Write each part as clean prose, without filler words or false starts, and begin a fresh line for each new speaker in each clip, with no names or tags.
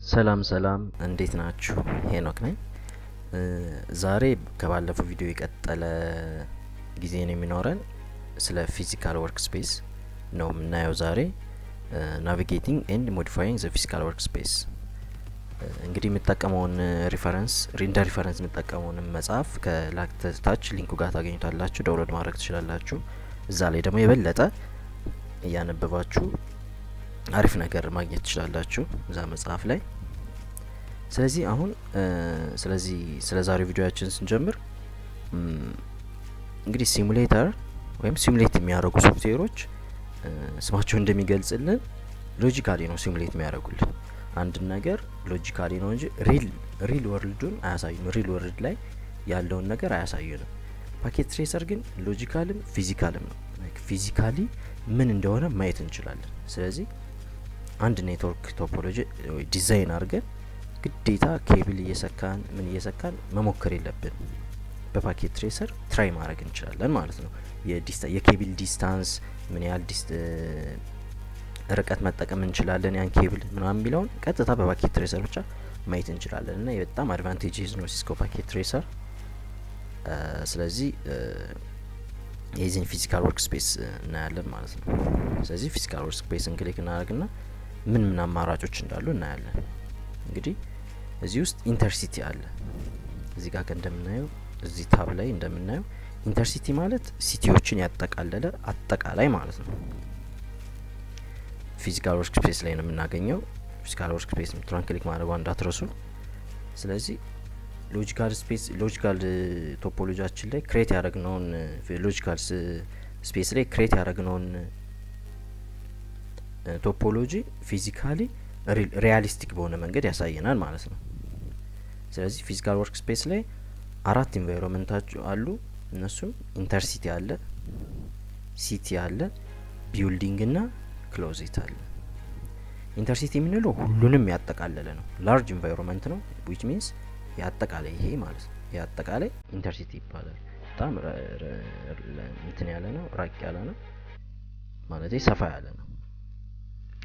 ሰላም እንዴት ናችሁ? ሄኖክ ነኝ። ዛሬ ከባለፈው ቪዲዮ የቀጠለ ጊዜ ነው የሚኖረን ስለ ፊዚካል ወርክ ስፔስ ነው የምናየው ዛሬ ናቪጌቲንግ ኤንድ ሞዲፋይንግ ዘ ፊዚካል ወርክ ስፔስ። እንግዲህ የምጠቀመውን ሪፈረንስ የምጠቀመውን መጽሐፍ ከታች ሊንኩ ጋር ታገኙታላችሁ፣ ዳውንሎድ ማድረግ ትችላላችሁ። እዛ ላይ ደግሞ የበለጠ እያነበባችሁ አሪፍ ነገር ማግኘት ትችላላችሁ እዛ መጽሐፍ ላይ። ስለዚህ አሁን ስለ ዛሬው ቪዲዮአችን ስንጀምር እንግዲህ ሲሙሌተር ወይም ሲሙሌት የሚያደርጉ ሶፍትዌሮች ስማቸው እንደሚገልጽልን ሎጂካሊ ነው ሲሙሌት የሚያደርጉልን አንድ ነገር ሎጂካሊ ነው እንጂ ሪል ወርልዱን አያሳዩም። ሪል ወርልድ ላይ ያለውን ነገር አያሳዩንም። ፓኬት ትሬሰር ግን ሎጂካልም ፊዚካልም ነው። ፊዚካሊ ምን እንደሆነ ማየት እንችላለን። ስለዚህ አንድ ኔትወርክ ቶፖሎጂ ዲዛይን አድርገን ግዴታ ኬብል እየሰካን መሞከር የለብን። በፓኬት ትሬሰር ትራይ ማድረግ እንችላለን ማለት ነው። የኬብል ዲስታንስ ምን ያህል ርቀት መጠቀም እንችላለን ያን ኬብል ምናምን የሚለውን ቀጥታ በፓኬት ትሬሰር ብቻ ማየት እንችላለን እና በጣም አድቫንቴጅስ ነው ሲስኮ ፓኬት ትሬሰር። ስለዚህ የዚህን ፊዚካል ወርክ ስፔስ እናያለን ማለት ነው። ስለዚህ ፊዚካል ወርክ ስፔስን ክሊክ እናደርግና ምን አማራጮች እንዳሉ እናያለን። እንግዲህ እዚህ ውስጥ ኢንተርሲቲ አለ። እዚህ ጋር እንደምናየው እዚህ ታብ ላይ እንደምናየው ኢንተርሲቲ ማለት ሲቲዎችን ያጠቃለለ አጠቃላይ ማለት ነው። ፊዚካል ወርክ ስፔስ ላይ ነው የምናገኘው። ፊዚካል ወርክ ስፔስ ምትራን ክሊክ ማድረግ እንዳትረሱ። ስለዚህ ሎጂካል ቶፖሎጂያችን ላይ ክሬት ያደረግነውን ሎጂካል ስፔስ ላይ ክሬት ያደረግነውን ቶፖሎጂ ፊዚካሊ ሪያሊስቲክ በሆነ መንገድ ያሳየናል ማለት ነው። ስለዚህ ፊዚካል ወርክ ስፔስ ላይ አራት ኢንቫይሮንመንቶች አሉ። እነሱም ኢንተርሲቲ አለ፣ ሲቲ አለ፣ ቢልዲንግ እና ክሎዜት አለ። ኢንተርሲቲ የምንለው ሁሉንም ያጠቃለለ ነው። ላርጅ ኢንቫይሮንመንት ነው which means ያጠቃላይ ይሄ ማለት ነው። ያጠቃላይ ኢንተርሲቲ ይባላል። በጣም እንትን ያለ ነው፣ ራቅ ያለ ነው ማለት ሰፋ ያለ ነው፣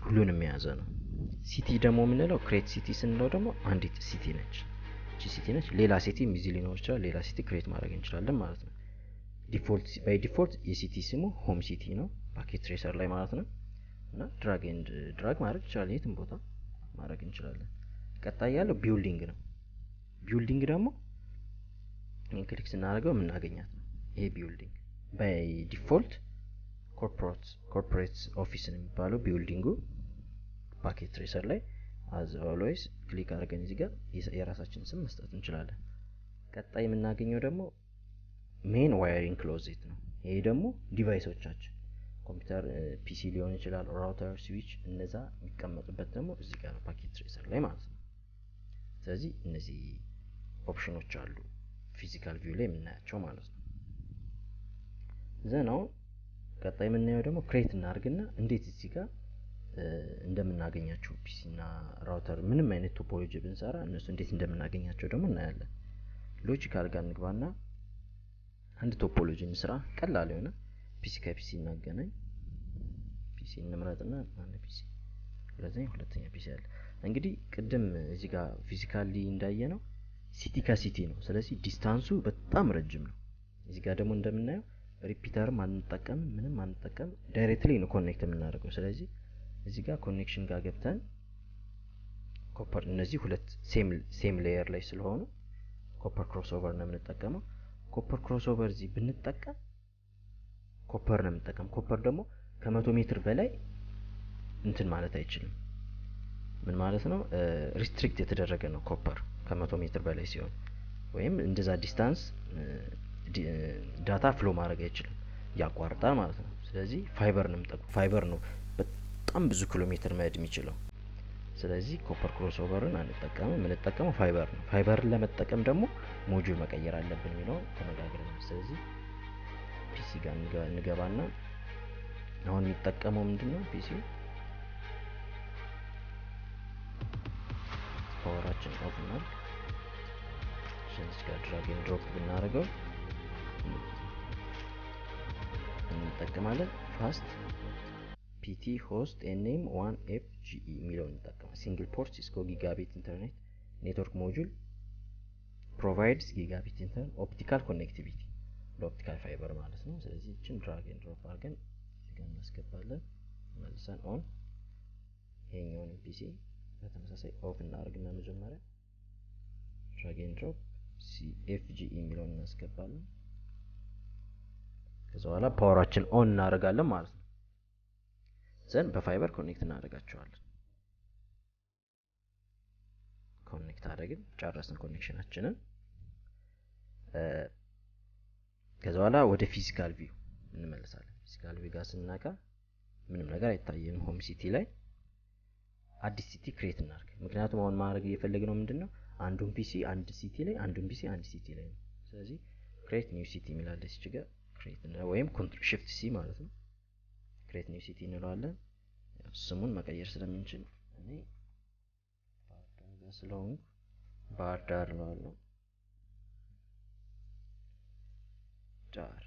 ሁሉንም የያዘ ነው። ሲቲ ደግሞ የምንለው ክሬት ሲቲ ስንለው ደግሞ አንዲት ሲቲ ነች። እቺ ሲቲ ነች። ሌላ ሲቲ ሚዚ ሊኖር ይችላል። ሌላ ሲቲ ክሬት ማድረግ እንችላለን ማለት ነው። ዲፎልት የሲቲ ስሙ ሆም ሲቲ ነው ፓኬት ትሬሰር ላይ ማለት ነው። እና ድራግ ማድረግ ይችላል፣ የትም ቦታ ማድረግ እንችላለን። ቀጣይ ያለው ቢልዲንግ ነው። ቢልዲንግ ደግሞ ክሊክ ስናደርገው የምናገኛት ነው። ይሄ ቢልዲንግ ባይ ዲፎልት ኮርፖሬት ኦፊስ ነው የሚባለው ቢልዲንጉ ፓኬት ትሬሰር ላይ as always ክሊክ አድርገን እዚህ ጋር የራሳችንን ስም መስጠት እንችላለን። ቀጣይ የምናገኘው ደግሞ ሜን ዋየሪንግ ክሎዜት ነው። ይሄ ደግሞ ዲቫይሶቻችን ኮምፒውተር ፒሲ ሊሆን ይችላል፣ ራውተር፣ ስዊች እነዛ የሚቀመጡበት ደግሞ እዚህ ጋር ነው ፓኬት ትሬሰር ላይ ማለት ነው። ስለዚህ እነዚህ ኦፕሽኖች አሉ ፊዚካል ቪው ላይ የምናያቸው ማለት ነው። ዘናው ቀጣይ የምናየው ደግሞ ክሬት እናርግና እንዴት እዚህ ጋር እንደምናገኛቸው ፒሲ እና ራውተር ምንም አይነት ቶፖሎጂ ብንሰራ እነሱ እንዴት እንደምናገኛቸው ደግሞ እናያለን። ሎጂካል ጋር እንግባና አንድ ቶፖሎጂ እንስራ። ቀላል የሆነ ፒሲ ከፒሲ እናገናኝ። ፒሲ እንምረጥና አንድ ፒሲ ሁለተኛ ፒሲ አለ። እንግዲህ ቅድም እዚህ ጋር ፊዚካሊ እንዳየነው ሲቲ ከሲቲ ነው። ስለዚህ ዲስታንሱ በጣም ረጅም ነው። እዚህ ጋር ደግሞ እንደምናየው ሪፒተር አንጠቀም፣ ምንም አንጠቀም፣ ዳይሬክትሊ ነው ኮኔክት የምናደርገው። ስለዚህ እዚህ ጋር ኮኔክሽን ጋር ገብተን ኮፐር እነዚህ ሁለት ሴም ሌየር ላይ ስለሆኑ ኮፐር ክሮስኦቨር ነው የምንጠቀመው። ኮፐር ክሮስኦቨር እዚህ ብንጠቀም ኮፐር ነው የምንጠቀም። ኮፐር ደግሞ ከ100 ሜትር በላይ እንትን ማለት አይችልም። ምን ማለት ነው? ሪስትሪክት የተደረገ ነው ኮፐር ከ100 ሜትር በላይ ሲሆን፣ ወይም እንደዛ ዲስታንስ ዳታ ፍሎ ማድረግ አይችልም፣ ያቋርጣል ማለት ነው። ስለዚህ ፋይበር ነው የምንጠቀመው። ፋይበር ነው በጣም ብዙ ኪሎ ሜትር መሄድ የሚችለው። ስለዚህ ኮፐር ክሮስኦቨርን አንጠቀምም፣ የምንጠቀመው ፋይበር ነው። ፋይበርን ለመጠቀም ደግሞ ሞጁል መቀየር አለብን የሚለው ተነጋግረናል። ስለዚህ ፒሲ ጋር እንገባና አሁን የሚጠቀመው ምንድነው? ፒሲ ፓወራችን ኦፍ እናድርግ። እዚህ ጋር ድራግ ኤንድ ድሮፕ ብናደርገው እንጠቀማለን። ፋስት ፒቲ ሆስት ኤንኤም 1FGE የሚለውን እንጠቀማለን። ሲንግል ፖርት ሲስኮ ጊጋቢት ኢንተርኔት ኔትወርክ ሞጁል ፕሮቫይድስ ጊጋቢት ኢንተርኔት ኦፕቲካል ኮኔክቲቪቲ ለኦፕቲካል ፋይበር ማለት ነው። ስለዚህ እችን ድራግ ኤንድ ድሮፕ አድርገን እዚህ እናስገባለን። መልሰን ኦን ይሄኛውን ፒሲ በተመሳሳይ ኦፍ እናደርግና መጀመሪያ ድራግ ኤንድ ድሮፕ CFGE የሚለውን እናስገባለን። ከዛ በኋላ ፓወራችን ኦን እናደርጋለን ማለት ነው። ዘን በፋይበር ኮኔክት እናደርጋቸዋለን። ኮኔክት አደረግን፣ ጨረስን ኮኔክሽናችንን። ከዛ በኋላ ወደ ፊዚካል ቪው እንመለሳለን። ፊዚካል ቪው ጋር ስንነካ ምንም ነገር አይታየንም። ሆም ሲቲ ላይ አዲስ ሲቲ ክሬት እናድርግ። ምክንያቱም አሁን ማድረግ እየፈለግነው ምንድነው አንዱን ፒሲ አንድ ሲቲ ላይ፣ አንዱን ፒሲ አንድ ሲቲ ላይ ነው። ስለዚህ ክሬት ኒው ሲቲ የሚላለች እዚህ ጋር ክሬት ወይም ኮንትሮል shift C ማለት ነው። ክሬት ኒው ሲቲ እንለዋለን። ስሙን መቀየር ስለምንችል እኔ ባህር ዳር ስለሆነ ባህር ዳር እለዋለሁ። ዳር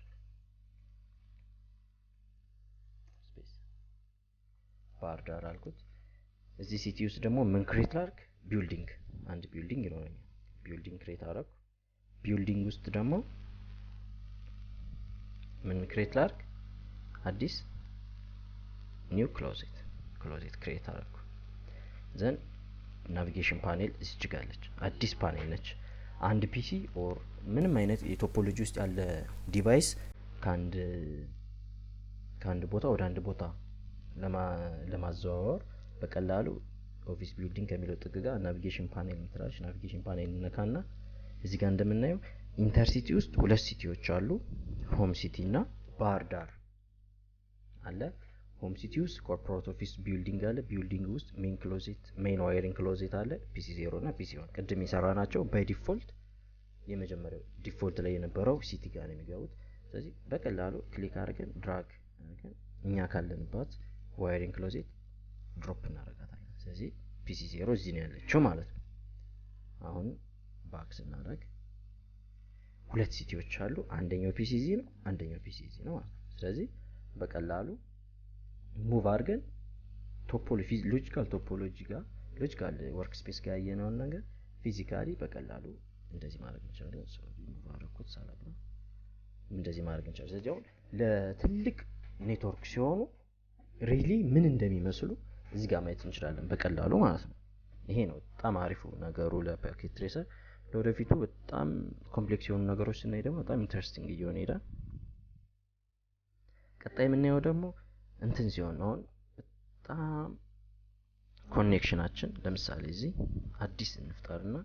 ስፔስ ባህር ዳር አልኩት። እዚህ ሲቲ ውስጥ ደግሞ ምን ክሬት ላድርግ? ቢልዲንግ፣ አንድ ቢልዲንግ ይኖረኛል። ቢልዲንግ ክሬት አደረኩ። ቢልዲንግ ውስጥ ደግሞ ምን ክሬት ላድርግ? አዲስ ኒው ክሎዜት ክሬት አደረኩ። ዘን ናቪጌሽን ፓኔል እዚህ ጋር አለች። አዲስ ፓኔል ነች። አንድ ፒሲ ኦር ምንም አይነት የቶፖሎጂ ውስጥ ያለ ዲቫይስ ከአንድ ቦታ ወደ አንድ ቦታ ለማዘዋወር በቀላሉ ኦፊስ ቢልዲንግ ከሚለው ጥግ ጋር ናቪጌሽን ፓኔል ምትላለች። ናቪጌሽን ፓኔል እንነካና እዚህ ጋር እንደምናየው ኢንተርሲቲ ውስጥ ሁለት ሲቲዎች አሉ። ሆም ሲቲ እና ባህር ዳር አለ። ሆም ሲቲ ውስጥ ኮርፖሬት ኦፊስ ቢልዲንግ አለ። ቢልዲንግ ውስጥ ሜን ዋይሪንግ ክሎዜት አለ። ፒሲ 0 እና ፒሲ 1 ቅድም የሰራናቸው ባይ ዲፎልት የመጀመሪያው ዲፎልት ላይ የነበረው ሲቲ ጋር ነው የሚገቡት። ስለዚህ በቀላሉ ክሊክ አድርገን ድራግ አድርገን እኛ ካለንባት ዋይሪንግ ክሎዜት ድሮፕ እናደርጋታለን። ስለዚህ ፒሲ 0 እዚህ ነው ያለችው ማለት ነው። አሁን ባክ ስናደርግ ሁለት ሲቲዎች አሉ። አንደኛው ፒሲ እዚህ ነው፣ አንደኛው ፒሲ እዚህ ነው ማለት ነው። ስለዚህ በቀላሉ ሙቭ አድርገን ሎጂካል ቶፖሎጂ ጋር ሎጂካል ወርክ ስፔስ ጋር ያየነውን ነገር ፊዚካሊ በቀላሉ እንደዚህ ማድረግ እንችላለን። ሶሪ ሙቭ አደረኩት ሳላቅ ነው። እንደዚህ ማድረግ እንችላለን። ስለዚህ አሁን ለትልቅ ኔትወርክ ሲሆኑ ሪሊ ምን እንደሚመስሉ እዚህ ጋር ማየት እንችላለን በቀላሉ ማለት ነው። ይሄ ነው በጣም አሪፉ ነገሩ ለፓኬት ትሬሰር። ለወደፊቱ በጣም ኮምፕሌክስ የሆኑ ነገሮች ስናይ ደግሞ በጣም ኢንተረስቲንግ እየሆነ ይሄዳል። ቀጣይ የምናየው ደግሞ እንትን ሲሆን አሁን በጣም ኮኔክሽናችን ለምሳሌ እዚህ አዲስ እንፍጠርና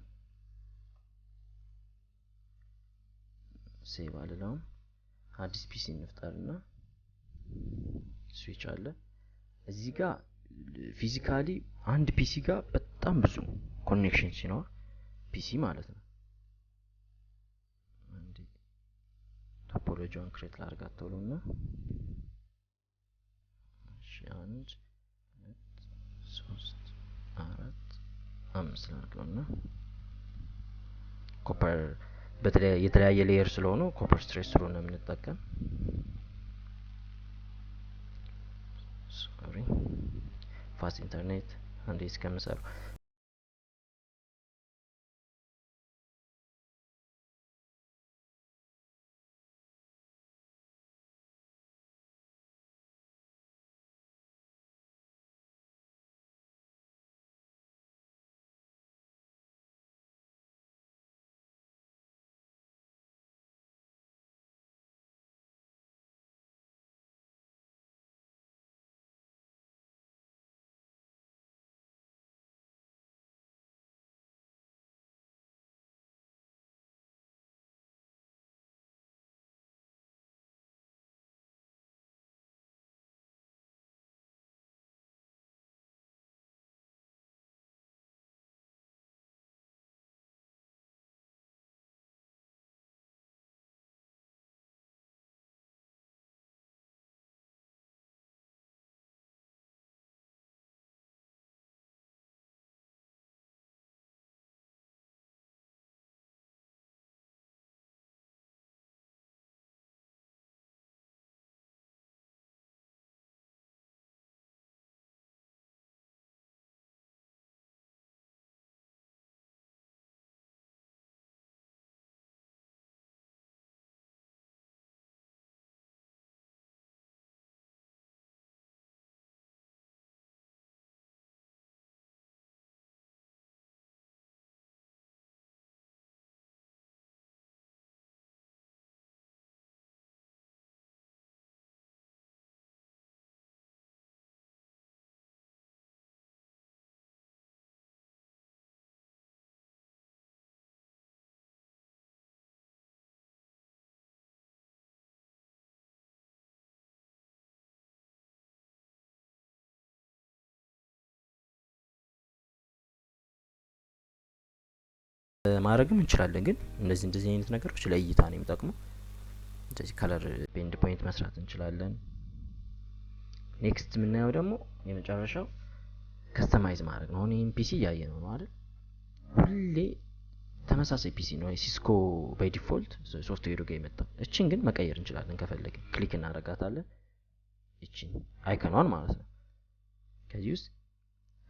ሴቭ አልለውም። አዲስ ፒሲ እንፍጠርና ስዊች አለ እዚህ ጋር ፊዚካሊ አንድ ፒሲ ጋር በጣም ብዙ ኮኔክሽን ሲኖር ፒሲ ማለት ነው። አንድ ቶፖሎጂውን ክሬት ላድርጋት ተውሉና እሺ 1 2 3 4 5 ላድርገውና ኮፐር የተለያየ ሌየር ስለሆነ ኮፐር ስትሬስ ስለሆነ የምንጠቀም ሶሪ ፋስት ኢንተርኔት አንዴ እስከምሰራው ማድረግም እንችላለን ግን እንደዚህ አይነት ነገሮች ለእይታ ነው የሚጠቅሙ እንደዚህ ከለር ኤንድ ፖይንት መስራት እንችላለን ኔክስት ምናየው ደግሞ የመጨረሻው ከስተማይዝ ማድረግ ነው አሁን ፒሲ ያየነው ነው አይደል ሁሌ ተመሳሳይ ፒሲ ነው ሲስኮ ባይ ዲፎልት ሶፍትዌሩ ጋር የመጣው እቺን ግን መቀየር እንችላለን ከፈለግን ክሊክ እናደርጋታለን እቺን አይከኗን ማለት ነው ከዚህ ውስጥ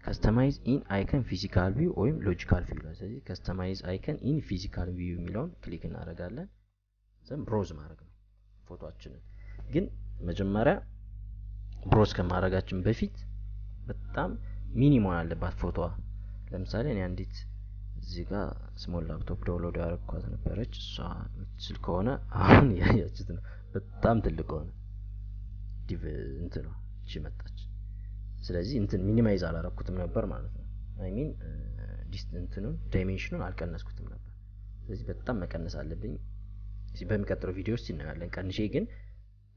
ከስተማይዝ ኢን አይከን ፊዚካል ቪው ወይም ሎጂካል ቪው ላይ ስለዚህ ከስተማይዝ አይከን ኢን ፊዚካል ቪው የሚለውን ክሊክ እናደርጋለን ዘን ብሮዝ ማድረግ ነው ፎቶአችንን ግን መጀመሪያ ብሮዝ ከማድረጋችን በፊት በጣም ሚኒመም አለባት ፎቶዋ ለምሳሌ እኔ አንዲት እዚህ ጋር ስሞል ላፕቶፕ ዳውንሎድ ያደረኳት ነበረች እሷ ስልክ ሆነ አሁን ያያችሁት ነው በጣም ትልቅ ሆነ ዲቭ እንትን ነው እቺ መጣች ስለዚህ እንትን ሚኒማይዝ አላረኩትም ነበር ማለት ነው አይ ሚን ዲስታንሱን ዳይሜንሽኑን አልቀነስኩትም ነበር ስለዚህ በጣም መቀነስ አለብኝ በሚቀጥለው ቪዲዮ ውስጥ እናያለን ቀንሼ ግን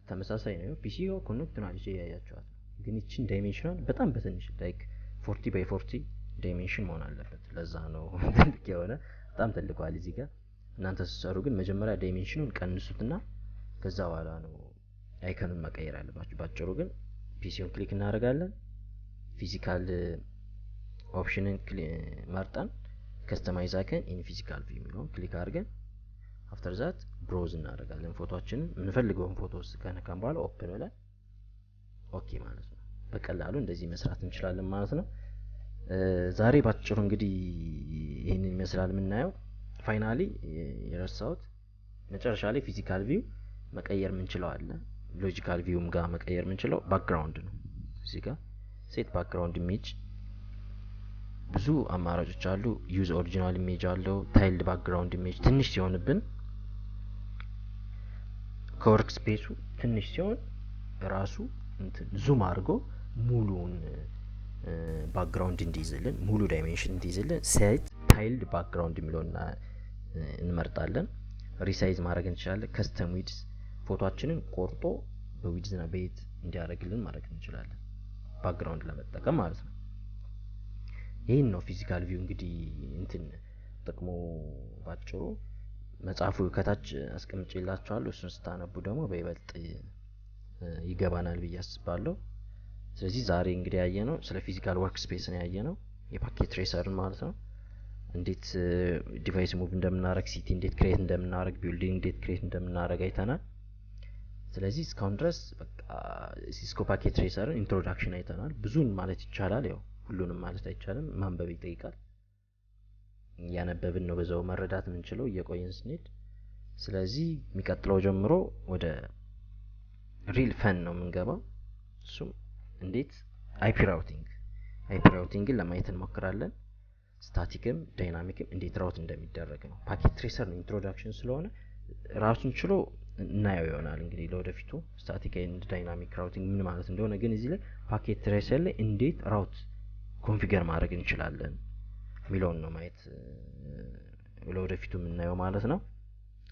ተመሳሳይ ነው ፒሲዮ ኮኔክት ነው አልጄ ያያችኋት ግን እቺን ዳይሜንሽኑን በጣም በትንሽ ላይክ 40 by 40 ዳይሜንሽን መሆን አለበት ለዛ ነው ትልቅ የሆነ በጣም ትልቋል እዚህ ጋር እናንተ ስትሰሩ ግን መጀመሪያ ዳይሜንሽኑን ቀንሱትና ከዛ በኋላ ነው አይከኑን መቀየር አለባችሁ ባጭሩ ግን ፒሲውን ክሊክ እናደርጋለን ፊዚካል ኦፕሽንን መርጠን ከስተማይዝ አይከን ኢን ፊዚካል ቪው የሚለውን ክሊክ አድርገን አፍተር ዛት ብሮዝ እናደርጋለን ፎቶአችንን የምንፈልገውን ፎቶ ከነካን በኋላ ኦፕን ብለን ኦኬ ማለት ነው በቀላሉ እንደዚህ መስራት እንችላለን ማለት ነው ዛሬ ባጭሩ እንግዲህ ይሄንን ይመስላል የምናየው ፋይናሊ የረሳሁት መጨረሻ ላይ ፊዚካል ቪው መቀየር ምንችለው አለ ሎጂካል ቪውም ጋር መቀየር ምንችለው ባክግራውንድ ነው እዚህ ጋር ሴት ባክግራውንድ ኢሜጅ ብዙ አማራጮች አሉ ዩዝ ኦሪጂናል ኢሜጅ አለው ታይልድ ባክግራውንድ ኢሜጅ ትንሽ ሲሆንብን ከወርክ ስፔሱ ትንሽ ሲሆን ራሱ እንትን ዙም አድርጎ ሙሉውን ባክግራውንድ እንዲይዝልን ሙሉ ዳይሜንሽን እንዲይዝልን ሴት ታይልድ ባክግራውንድ የሚለውና እንመርጣለን ሪሳይዝ ማድረግ እንችላለን ከስተም ዊድዝ ፎቶአችንን ቆርጦ በዊድዝና በሄት እንዲያደርግልን ማድረግ እንችላለን ባክግራውንድ ለመጠቀም ማለት ነው ይሄን ነው ፊዚካል ቪው እንግዲህ እንትን ጥቅሙ ባጭሩ መጽሐፉ ከታች አስቀምጬላችኋለሁ እሱን ስታነቡ ደግሞ በይበልጥ ይገባናል ብዬ አስባለሁ ስለዚህ ዛሬ እንግዲህ ያየነው ስለ ፊዚካል ወርክ ስፔስ ነው ያየነው የፓኬት ትሬሰርን ማለት ነው እንዴት ዲቫይስ ሙቭ እንደምናረግ ሲቲ እንዴት ክሬት እንደምናረግ ቢልዲንግ እንዴት ክሬት እንደምናረግ አይተናል ስለዚህ እስካሁን ድረስ በቃ ሲስኮ ፓኬት ትሬሰርን ኢንትሮዳክሽን አይተናል ብዙን ማለት ይቻላል ያው ሁሉንም ማለት አይቻልም ማንበብ ይጠይቃል ያነበብን ነው በዛው መረዳት ምንችለው እየቆየን ስንሄድ ስለዚህ የሚቀጥለው ጀምሮ ወደ ሪል ፈን ነው የምንገባው እሱም እንዴት አይፒ ራውቲንግን ለማየት እንሞክራለን ስታቲክም ዳይናሚክም እንዴት ራውት እንደሚደረግ ነው ፓኬት ትሬሰር ነው ኢንትሮዳክሽን ስለሆነ ራሱን ችሎ እናየው ይሆናል እንግዲህ ለወደፊቱ ስታቲክ ኤንድ ዳይናሚክ ራውቲንግ ምን ማለት እንደሆነ ግን እዚህ ላይ ፓኬት ትሬሰር ላይ እንዴት ራውት ኮንፊገር ማድረግ እንችላለን ሚለውን ነው ማየት ለወደፊቱ የምናየው ማለት ነው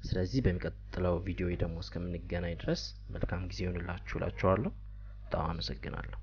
ስለዚህ በሚቀጥለው ቪዲዮ ደግሞ እስከምንገናኝ ድረስ መልካም ጊዜ ይሁንላችሁ እላችኋለሁ በጣም አመሰግናለሁ